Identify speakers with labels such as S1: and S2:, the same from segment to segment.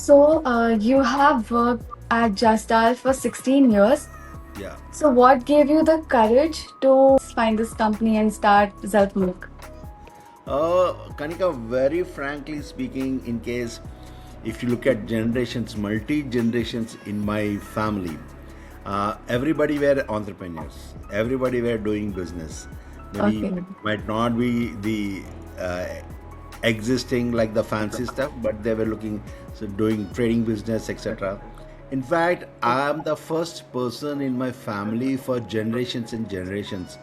S1: You have worked at Justdial for 16 years.
S2: Yeah.
S1: So, what gave you the courage to find this company and start Xelpmoc?
S2: Kanika, very frankly speaking, in case if you look at generations, multi generations in my family, everybody were entrepreneurs. Everybody were doing business. Maybe
S1: Okay.
S2: might not be the uh, existing like the fancy stuff, but they were looking so doing trading business, etc. In fact, I am the first person in my family for generations and generations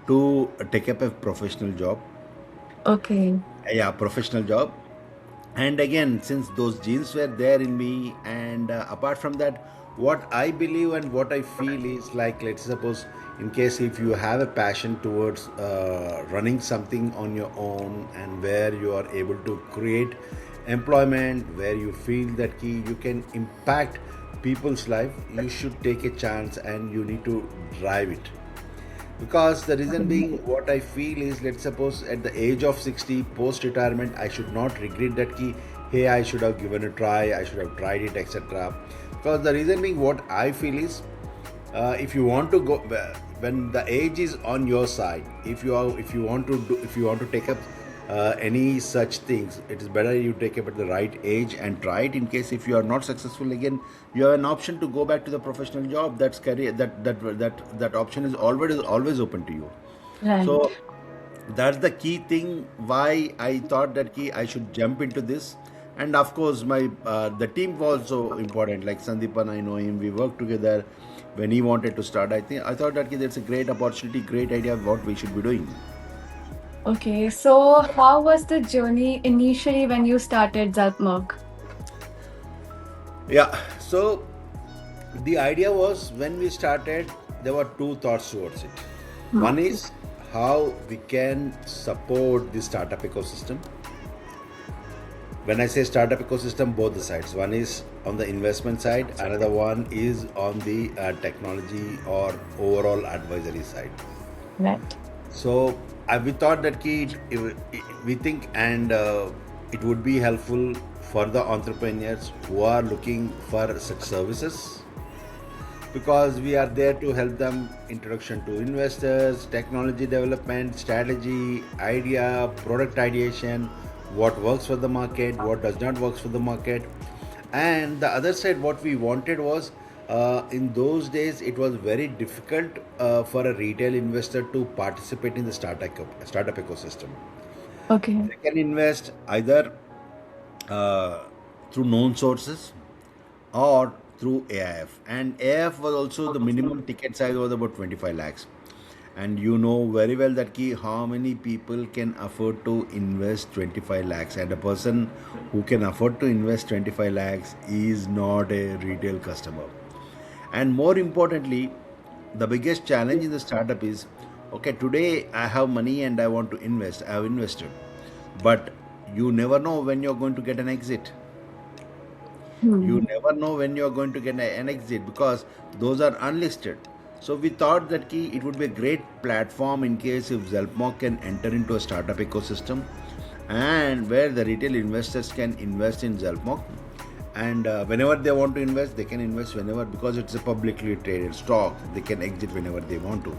S2: to take up a professional job.
S1: Okay.
S2: Yeah, professional job. And again, since those genes were there in me, and apart from that, what I believe and what I feel is like, let's suppose, in case if you have a passion towards running something on your own, and where you are able to create employment, where you feel that key you can impact people's life, you should take a chance and you need to drive it. Because the reason being, what I feel is, let's suppose at the age of 60, post retirement, I should not regret that key, hey, I should have given a try, I should have tried it, etc. Because the reason being, what I feel is, if you want to go, when the age is on your side, if you want to do, if you want to take up any such things, it is better you take up at the right age and try it. In case if you are not successful again, you have an option to go back to the professional job. That's career, that option is always open to you.
S1: Right.
S2: So that's the key thing why I thought that key I should jump into this. And of course, my the team was also important. Like Sandeepan, I know him. We worked together when he wanted to start. I thought that key, that's a great opportunity, great idea of what we should be doing.
S1: Okay. So, how was the journey initially when you started Xelpmoc?
S2: Yeah. So the idea was, when we started, there were two thoughts towards it. One is how we can support the startup ecosystem. When I say startup ecosystem, both the sides. One is on the investment side, another one is on the technology or overall advisory side.
S1: Right.
S2: So we thought that we think, and it would be helpful for the entrepreneurs who are looking for such services, because we are there to help them introduction to investors, technology development, strategy, idea, product ideation, what works for the market, what does not works for the market. And the other side, what we wanted was, in those days it was very difficult for a retail investor to participate in the startup ecosystem.
S1: Okay.
S2: They can invest either uh, through known sources or through AIF. And AIF was also, the minimum ticket size was about 25 lakhs. And you know very well that key how many people can afford to invest 25 lakhs. And a person who can afford to invest 25 lakhs is not a retail customer. And more importantly, the biggest challenge in the startup is, okay, today I have money and I want to invest. I have invested. But you never know when you're going to get an exit. You
S1: Hmm.
S2: never know when you're going to get an exit, because those are unlisted. So we thought that it would be a great platform in case if Xelpmoc can enter into a startup ecosystem, and where the retail investors can invest in Xelpmoc, and whenever they want to invest, they can invest whenever, because it's a publicly traded stock. They can exit whenever they want to.